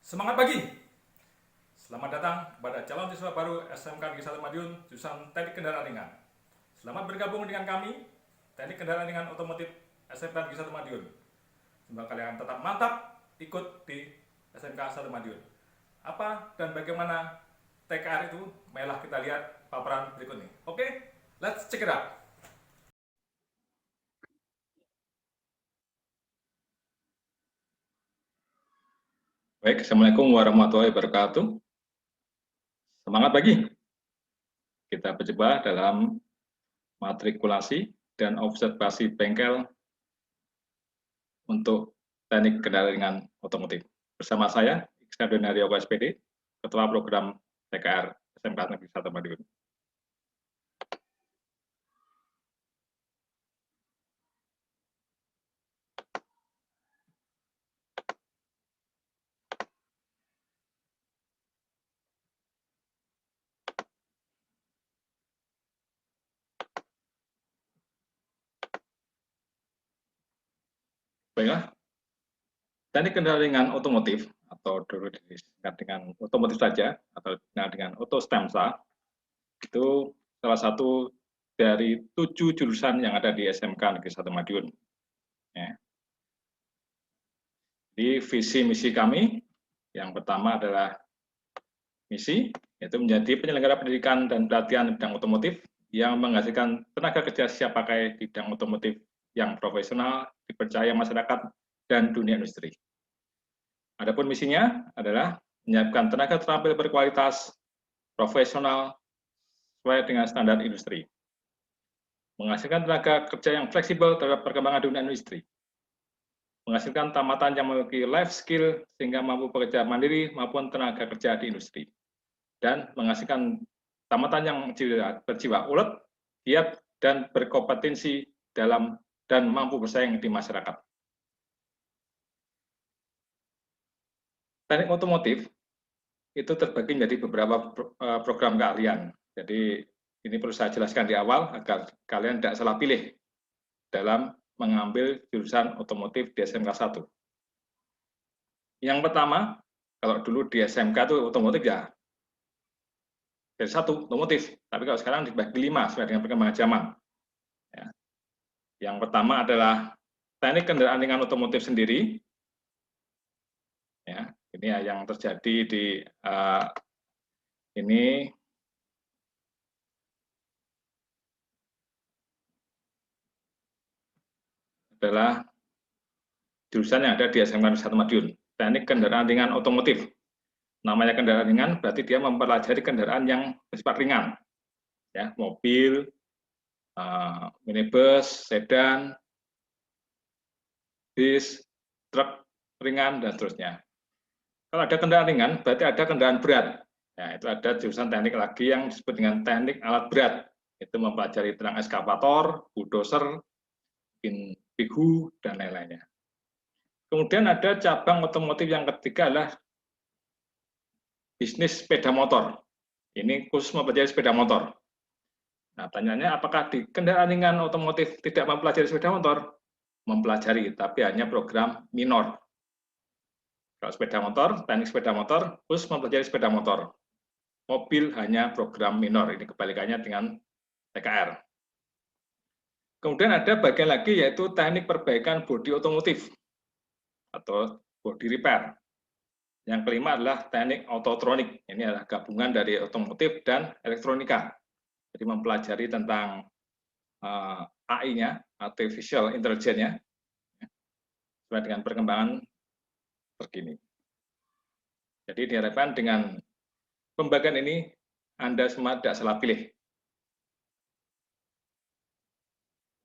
Semangat pagi! Selamat datang kepada calon siswa baru SMK Negeri 1 Madiun, jurusan Teknik Kendaraan Ringan. Selamat bergabung dengan kami, Teknik Kendaraan Ringan Otomotif SMK Negeri 1 Madiun. Semoga kalian tetap mantap ikut di SMK 1 Madiun. Apa dan bagaimana TKR itu? Marilah kita lihat paparan berikut ini. Oke, let's check it out. Baik, Assalamualaikum warahmatullahi wabarakatuh. Semangat pagi. Kita berjumpa dalam matrikulasi dan observasi bengkel untuk teknik kendaraan ringan otomotif. Bersama saya, Iksan Hario SPD, Ketua Program TKR SMK Negeri 1 Madiun. Baiklah, teknik kendaraan ringan otomotif atau dulu disingkat dengan otomotif saja atau dengan otostemsa itu salah satu dari 7 jurusan yang ada di SMK Negeri 1 Madiun. Ya. Di visi misi kami, yang pertama adalah misi, yaitu menjadi penyelenggara pendidikan dan pelatihan bidang otomotif yang menghasilkan tenaga kerja siap pakai bidang otomotif yang profesional, dipercaya masyarakat, dan dunia industri. Adapun misinya adalah menyiapkan tenaga terampil berkualitas, profesional, sesuai dengan standar industri. Menghasilkan tenaga kerja yang fleksibel terhadap perkembangan dunia industri. Menghasilkan tamatan yang memiliki life skill sehingga mampu bekerja mandiri maupun tenaga kerja di industri. Dan menghasilkan tamatan yang berjiwa ulet, giat, dan berkompetensi dalam dan mampu bersaing di masyarakat. Teknik otomotif itu terbagi menjadi beberapa program keahlian. Jadi ini perlu saya jelaskan di awal agar kalian tidak salah pilih dalam mengambil jurusan otomotif di SMK 1. Yang pertama, kalau dulu di SMK itu otomotif ya dari 1 otomotif, tapi kalau sekarang dibagi 5 sesuai dengan perkembangan zaman. Ya. Yang pertama adalah teknik kendaraan ringan otomotif sendiri. Ya, ini ya yang terjadi di ini adalah jurusan yang ada di SMK Negeri 1 Madiun, teknik kendaraan ringan otomotif. Namanya kendaraan ringan berarti dia mempelajari kendaraan yang bersifat ringan, ya, mobil, minibus, sedan, bis, truk ringan, dan seterusnya. Kalau ada kendaraan ringan, berarti ada kendaraan berat. Ya, itu ada jurusan teknik lagi yang disebut dengan teknik alat berat. Itu mempelajari tentang eskavator, bulldozer, pigu, dan lain-lainnya. Kemudian ada cabang otomotif yang ketiga adalah bisnis sepeda motor. Ini khusus mempelajari sepeda motor. Nah, tanyanya apakah di kendaraan ringan otomotif tidak mempelajari sepeda motor? Mempelajari, tapi hanya program minor. Kalau sepeda motor, teknik sepeda motor, khusus mempelajari sepeda motor. Mobil hanya program minor, ini kebalikannya dengan TKR. Kemudian ada bagian lagi yaitu teknik perbaikan bodi otomotif atau body repair. Yang kelima adalah teknik autotronik. Ini adalah gabungan dari otomotif dan elektronika. Jadi mempelajari tentang AI-nya, artificial intelligence-nya, sesuai dengan perkembangan terkini. Jadi diharapkan dengan pembagian ini Anda semua tidak salah pilih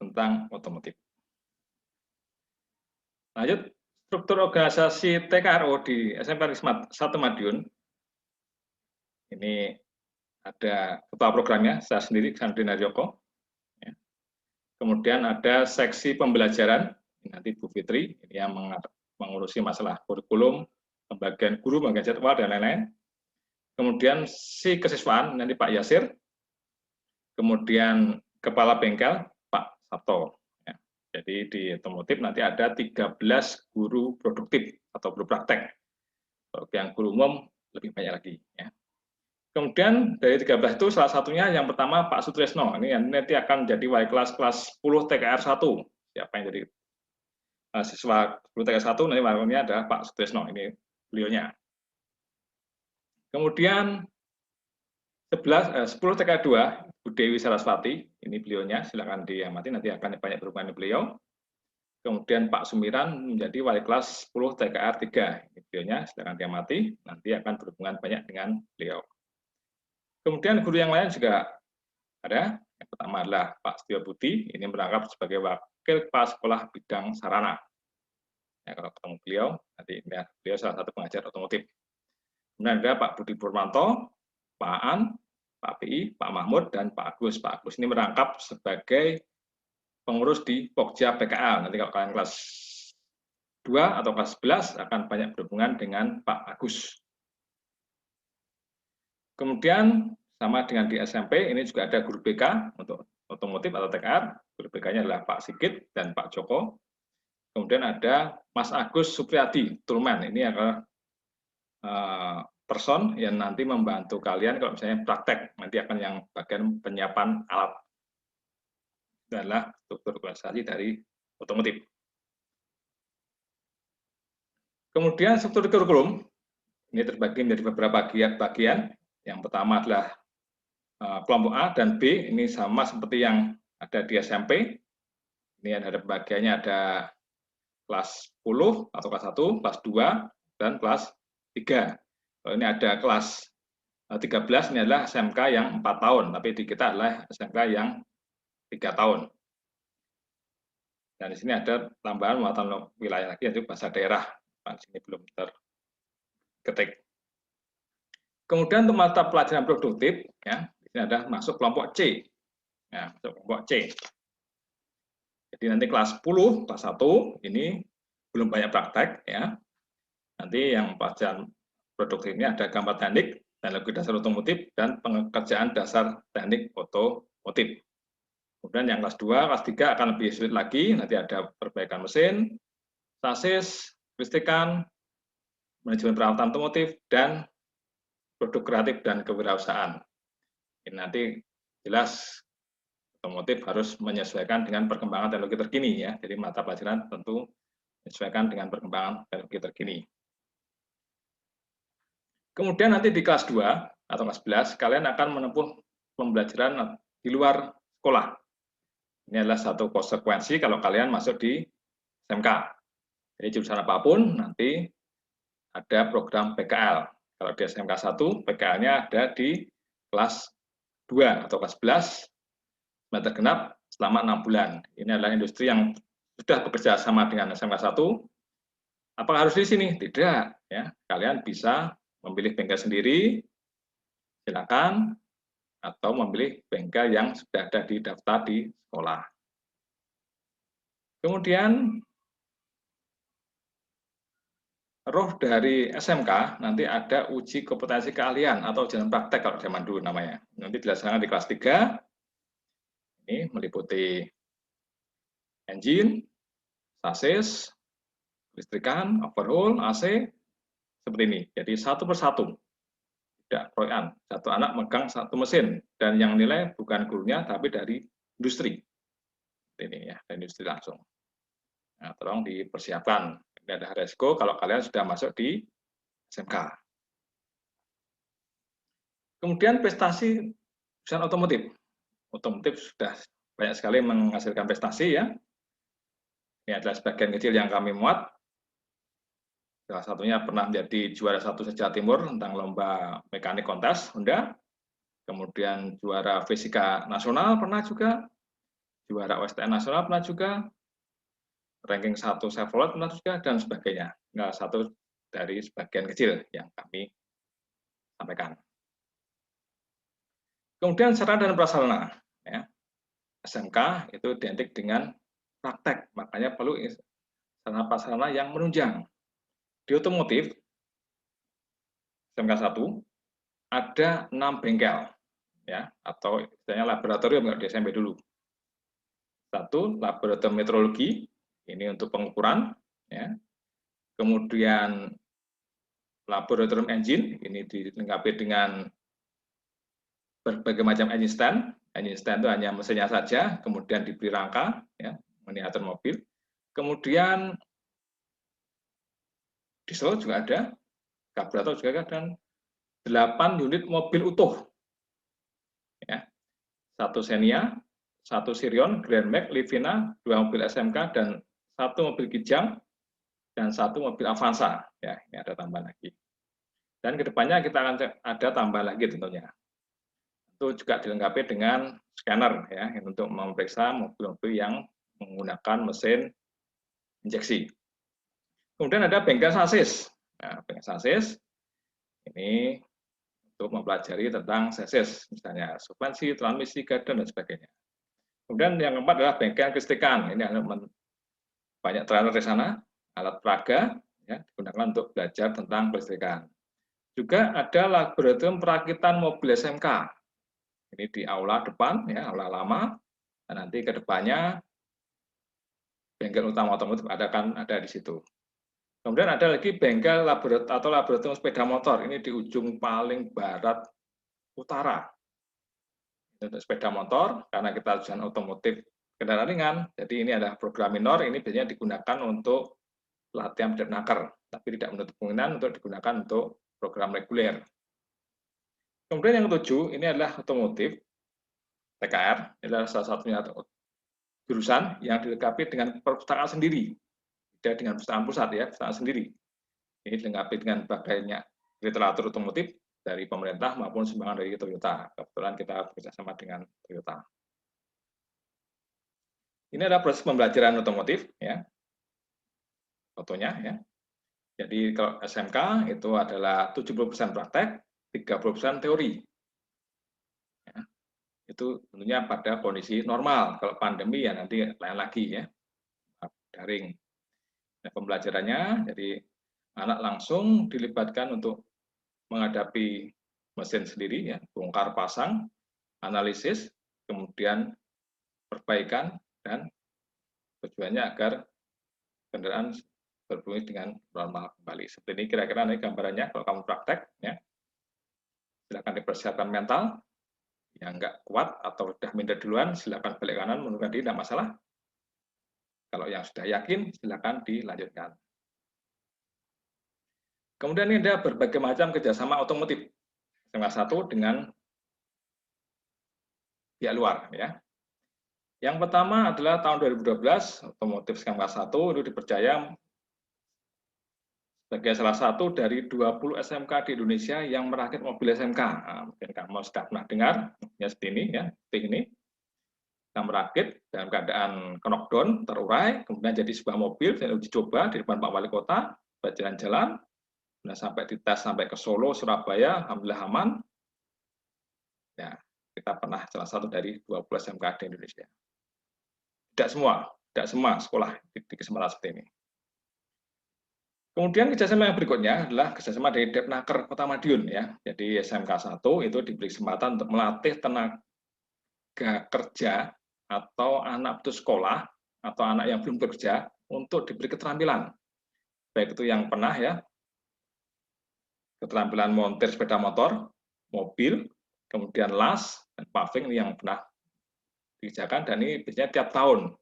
tentang otomotif. Lanjut, struktur organisasi TKRO di SMK Negeri 1 Madiun. Ini ada ketua programnya, saya sendiri, Sandrine Haryoko. Kemudian ada seksi pembelajaran, nanti Bu Fitri, ini yang mengurusi masalah kurikulum, pembagian guru, pembagian jadwal, dan lain-lain. Kemudian si kesiswaan, nanti Pak Yasir. Kemudian kepala bengkel, Pak Sabto. Ya. Jadi di otomotif nanti ada 13 guru produktif atau guru praktek. Kalau yang guru umum lebih banyak lagi. Ya. Kemudian dari 13 itu salah satunya yang pertama Pak Sutrisno. Ini nanti akan jadi wali kelas 10 TKR 1. Siapa yang jadi siswa 10 TKR 1 nanti walinya adalah Pak Sutrisno. Ini beliaunya. Kemudian 10 TKR 2 Bu Dewi Saraswati. Ini beliaunya. Silakan diamati, nanti akan banyak berhubungan dengan beliau. Kemudian Pak Sumiran menjadi wali kelas 10 TKR 3. Ini beliaunya, silakan diamati, nanti akan berhubungan banyak dengan beliau. Kemudian guru yang lain juga ada. Yang pertama adalah Pak Setio Budi, ini merangkap sebagai wakil kepala sekolah bidang sarana. Ya, kalau ketemu beliau, nanti ya, beliau salah satu pengajar otomotif. Kemudian ada Pak Budi Purmanto, Pak Aan, Pak PI, Pak Mahmud, dan Pak Agus. Pak Agus ini merangkap sebagai pengurus di Pokja PKL. Nanti kalau kalian kelas 2 atau kelas 11 akan banyak berhubungan dengan Pak Agus. Kemudian sama dengan di SMP, ini juga ada guru BK untuk otomotif atau TKR. Guru BK-nya adalah Pak Sigit dan Pak Joko. Kemudian ada Mas Agus Supriyadi, Tulman. Ini adalah person yang nanti membantu kalian kalau misalnya praktek. Nanti akan yang bagian penyiapan alat. Adalah struktur organisasi dari otomotif. Kemudian struktur kurikulum ini terbagi menjadi beberapa bagian. Yang pertama adalah kelompok A dan B, ini sama seperti yang ada di SMP. Ini ada bagiannya, ada kelas 10 atau kelas 1, kelas 2, dan kelas 3. Kalau ini ada kelas 13, ini adalah SMK yang 4 tahun, tapi di kita adalah SMK yang 3 tahun. Dan di sini ada tambahan muatan wilayah lagi, yaitu bahasa daerah. Di sini belum terketik. Kemudian untuk mata pelajaran produktif, ya, ini ada masuk kelompok C. Ya, masuk kelompok C. Jadi nanti kelas 10, kelas 1, ini belum banyak praktek. Ya. Nanti yang pelajaran produktif ini ada gambar teknik, teknologi dasar otomotif, dan pengerjaan dasar teknik otomotif. Kemudian yang kelas 2, kelas 3 akan lebih sulit lagi, nanti ada perbaikan mesin, sasis, listrikan, manajemen perawatan otomotif, dan produk kreatif dan kewirausahaan. Ini nanti jelas otomotif harus menyesuaikan dengan perkembangan teknologi terkini ya. Jadi mata pelajaran tentu menyesuaikan dengan perkembangan teknologi terkini. Kemudian nanti di kelas 2 atau kelas 11 kalian akan menempuh pembelajaran di luar sekolah. Ini adalah satu konsekuensi kalau kalian masuk di SMK. Jadi jurusan apapun nanti ada program PKL. Kalau di SMK 1, PKL-nya ada di kelas 2 atau kelas 11, semester genap selama 6 bulan. Ini adalah industri yang sudah bekerja sama dengan SMK 1. Apakah harus di sini? Tidak. Ya. Kalian bisa memilih bengkel sendiri, silakan, atau memilih bengkel yang sudah ada di daftar di sekolah. Kemudian roh dari SMK nanti ada uji kompetensi keahlian atau ujian praktek kalau zaman dulu namanya. Nanti dilaksanakan di kelas 3. Ini meliputi engine, sasis, listrikan, overhaul, AC, seperti ini. Jadi satu persatu. Tidak proyekan. Satu anak megang satu mesin dan yang nilai bukan gurunya tapi dari industri. Ini ya, dari industri langsung. Nah, tolong dipersiapkan. Ini ada resiko kalau kalian sudah masuk di SMK. Kemudian prestasi jurusan otomotif. Otomotif sudah banyak sekali menghasilkan prestasi ya. Ini adalah sebagian kecil yang kami muat. Salah satunya pernah menjadi juara 1 se-Jawa Timur tentang lomba mekanik kontes Honda. Kemudian juara fisika nasional pernah juga. Juara OSTN nasional pernah juga. Ranking 1 Chevrolet pernah juga, dan sebagainya. Nah, satu dari sebagian kecil yang kami sampaikan. Kemudian sarana dan prasarana. Ya. SMK itu identik dengan praktek, makanya perlu sarana prasarana yang menunjang. Di otomotif, SMK 1, ada 6 bengkel, ya, atau istilahnya laboratorium kalau di SMP dulu. 1, laboratorium metrologi, ini untuk pengukuran, ya. Kemudian laboratorium engine, ini dilengkapi dengan berbagai macam engine stand. Engine stand itu hanya mesinnya saja, kemudian diberi rangka, ya, miniatur mobil. Kemudian diesel juga ada, karburator juga ada, dan 8 unit mobil utuh. Ya. 1 Xenia, 1 Sirion, Grand Max, Livina, 2 mobil SMK, dan 1 mobil Kijang, dan 1 mobil Avanza. Ya, ini ada tambahan lagi. Dan kedepannya kita akan ada tambah lagi tentunya. Itu juga dilengkapi dengan scanner ya untuk memeriksa mobil-mobil yang menggunakan mesin injeksi. Kemudian ada bengkel sasis. Nah, bengkel sasis ini untuk mempelajari tentang sasis, misalnya suspensi, transmisi, gardan, dan sebagainya. Kemudian yang keempat adalah bengkel kelistrikan. Ini ada banyak trailer di sana, alat peraga ya, digunakan untuk belajar tentang kelistrikan. Juga ada laboratorium perakitan mobil SMK. Ini di aula depan, ya, aula lama. Dan nanti ke depannya bengkel utama otomotif akan ada di situ. Kemudian ada lagi bengkel laboratorium sepeda motor. Ini di ujung paling barat utara. Untuk sepeda motor, karena kita jurusan otomotif kendaraan ringan, jadi ini adalah program minor. Ini biasanya digunakan untuk latihan naker, tapi tidak menutup kemungkinan untuk digunakan untuk program reguler. Kemudian yang ketujuh, ini adalah otomotif, TKR, ini adalah salah satunya jurusan yang dilengkapi dengan perpustakaan sendiri, tidak dengan perpustakaan pusat ya, perpustakaan sendiri. Ini dilengkapi dengan banyak literatur otomotif dari pemerintah maupun sumbangan dari Toyota. Kebetulan kita bekerjasama dengan Toyota. Ini adalah proses pembelajaran otomotif, ya, fotonya ya. Jadi kalau SMK itu adalah 70% praktek, 30% teori. Ya, itu tentunya pada kondisi normal. Kalau pandemi ya nanti lain lagi ya, daring. Nah, pembelajarannya jadi anak langsung dilibatkan untuk menghadapi mesin sendiri ya, bongkar pasang, analisis, kemudian perbaikan, dan tujuannya agar kendaraan berfungsi dengan normal kembali. Seperti ini kira-kira nanti gambarannya kalau kamu praktek ya. Silakan dipersiapkan mental, yang nggak kuat atau sudah minder duluan, silakan balik kanan, mundurkan diri, tidak masalah. Kalau yang sudah yakin, silakan dilanjutkan. Kemudian ini ada berbagai macam kerjasama otomotif. Salah satu dengan pihak luar. Ya. Yang pertama adalah tahun 2012, otomotif SMK 1 itu dipercaya sebagai salah satu dari 20 SMK di Indonesia yang merakit mobil SMK. Nah, mungkin kamu sudah pernah dengar, ya seperti ini, ya, seperti ini. Kita merakit dalam keadaan knockdown, terurai, kemudian jadi sebuah mobil, dan uji coba di depan Pak Wali Kota, berjalan-jalan, nah, sampai dites sampai ke Solo, Surabaya, alhamdulillah aman. Ya, kita pernah salah satu dari 20 SMK di Indonesia. Tidak semua sekolah di kesempatan seperti ini. Kemudian kerjasama yang berikutnya adalah kerjasama dari Depnaker Kota Madiun ya. Jadi SMK 1 itu diberi kesempatan untuk melatih tenaga kerja atau anak putus sekolah atau anak yang belum bekerja untuk diberi keterampilan. Baik itu yang pernah ya, keterampilan montir sepeda motor, mobil, kemudian las, dan paving yang pernah dikerjakan, dan ini biasanya tiap tahun.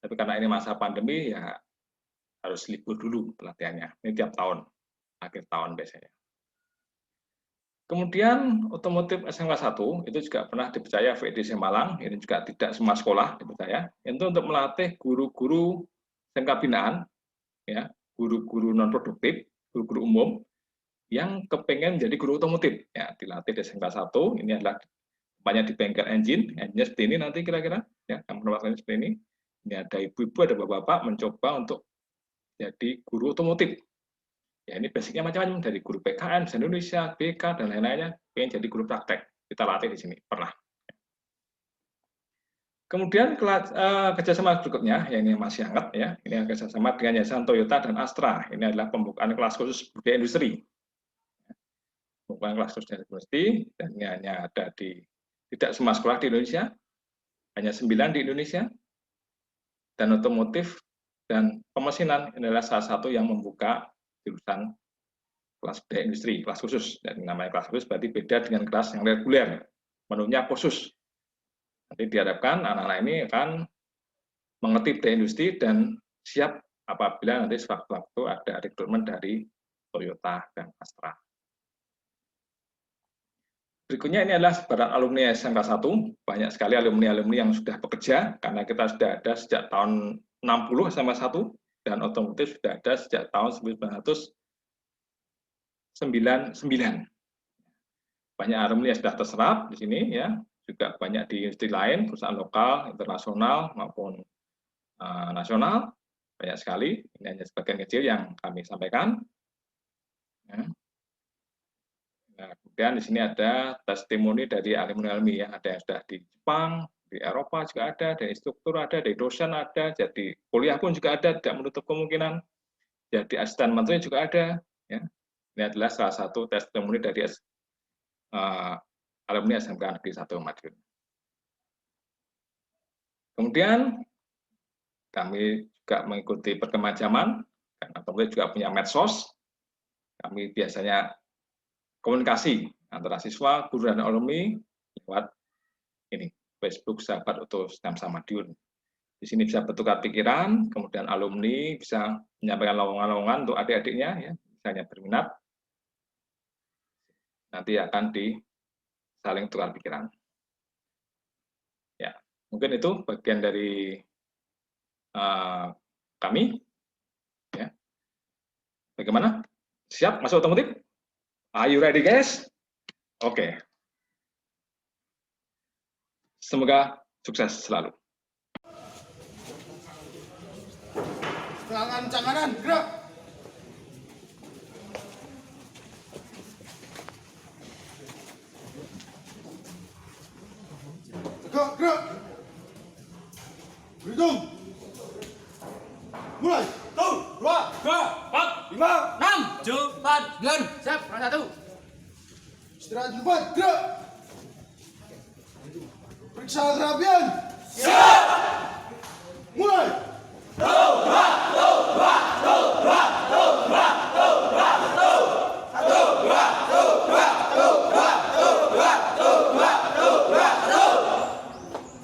Tapi karena ini masa pandemi, ya harus libur dulu pelatihannya. Ini tiap tahun, akhir tahun biasanya. Kemudian otomotif SMK 1 itu juga pernah dipercaya VDC Malang, ini juga tidak semua sekolah dipercaya, itu untuk melatih guru-guru SMK binaan, ya, guru-guru non-produktif, guru-guru umum, yang kepengen menjadi guru otomotif. Ya, dilatih di SMK 1, ini adalah banyak di bengkel engine-nya seperti ini nanti kira-kira, ya, yang seperti ini. Ini ada ibu-ibu, ada bapak-bapak mencoba untuk jadi guru otomotif. Ya, ini basicnya macam-macam, dari guru PKN, bahasa Indonesia, BK, dan lain-lainnya, pengen jadi guru praktek. Kita latih di sini, pernah. Kemudian kerjasama berikutnya, yang ini masih hangat, ya, ini kerjasama dengan Yayasan Toyota dan Astra. Ini adalah pembukaan kelas khusus budaya industri. Pembukaan kelas khusus budaya industri, dan ini hanya ada di tidak semua sekolah di Indonesia, hanya 9 di Indonesia, dan otomotif dan pemesinan adalah salah satu yang membuka jurusan kelas budaya industri, kelas khusus. Dan namanya kelas khusus berarti beda dengan kelas yang reguler, menunya khusus. Nanti diharapkan anak-anak ini akan mengerti budaya industri dan siap apabila nanti sewaktu-waktu ada rekrutmen dari Toyota dan Astra. Berikutnya ini adalah para alumni SMK 1, banyak sekali alumni-alumni yang sudah bekerja, karena kita sudah ada sejak tahun 60 SMK 1, dan otomotif sudah ada sejak tahun 1999. Banyak alumni yang sudah terserap di sini, ya, juga banyak di industri lain, perusahaan lokal, internasional, maupun nasional, banyak sekali. Ini hanya sebagian kecil yang kami sampaikan. Ya. Nah, kemudian di sini ada testimoni dari alumni-alumni, ya, ada yang sudah di Jepang, di Eropa juga ada, dari instruktur ada, dari dosen ada, jadi kuliah pun juga ada, tidak menutup kemungkinan. Jadi asisten menteri juga ada. Ya. Ini adalah salah satu testimoni dari alumni SMK Negeri 1 Madiun. Kemudian kami juga mengikuti perkembangan zaman, karena otomotif juga punya medsos. Kami biasanya komunikasi antara siswa, guru, dan alumni lewat ini, Facebook Sahabat Oto Stamsa Madiun. Di sini bisa bertukar pikiran, kemudian alumni bisa menyampaikan lowongan-lowongan untuk adik-adiknya, ya, misalnya berminat, nanti akan saling tukar pikiran. Ya, mungkin itu bagian dari kami. Ya. Bagaimana? Siap masuk otomotif? Are you ready, guys? Oke. Semoga sukses selalu. Tangan kanan, gerak. Tegak, gerak. Berhitung. Mulai. 1, 2, 4, 5, 6, 7, 8, 9, siap, round 1. istirahat di depan, gerak. Periksa kerapian. Siap. Mulai.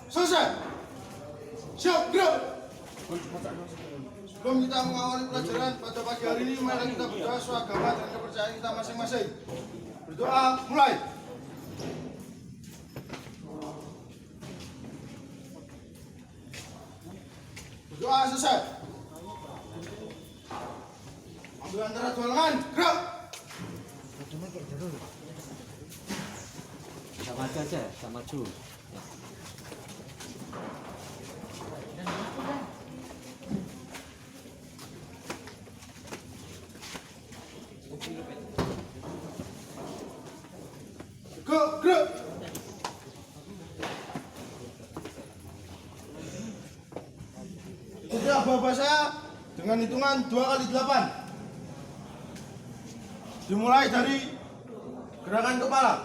Selesai. Siap, gerak. Sebelum kita mengawali pelajaran pada pagi hari ini, mari kita berdoa sesuai agama dan kepercayaan kita masing-masing. Berdoa, mulai. Berdoa selesai. Ambil antara dua lengan, gerak. Sama aja, sama maju. Gerak. Ikuti abah saya dengan hitungan 2 kali 8. Dimulai dari gerakan kepala.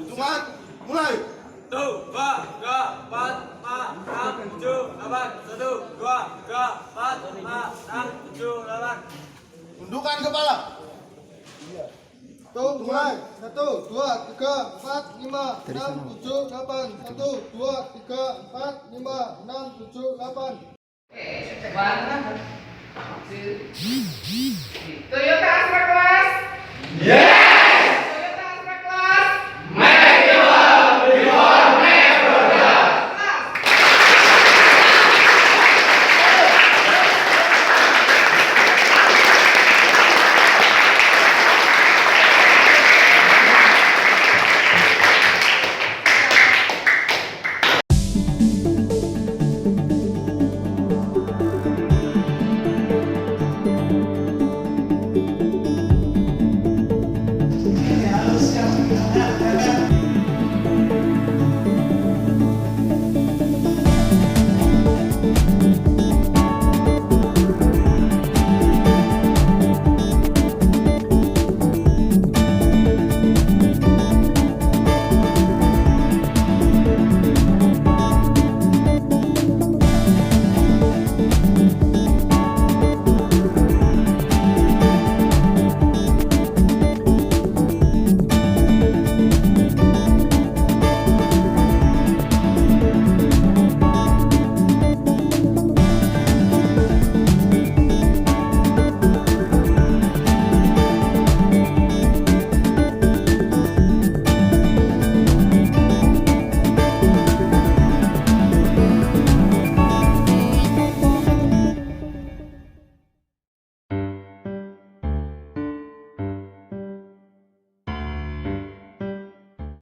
Hitungan mulai. 1, 2, 3, 4, 5, 6, 7, 8, 1, 2, 3, 4, 5, 6, 7, 8. Tundukkan kepala. Tuh, mulai. 1, 2, 3, 4, 5, 6, 7, 8. 1, 2, 3, 4, 5, 6, 7, 8. Toyota Astra kelas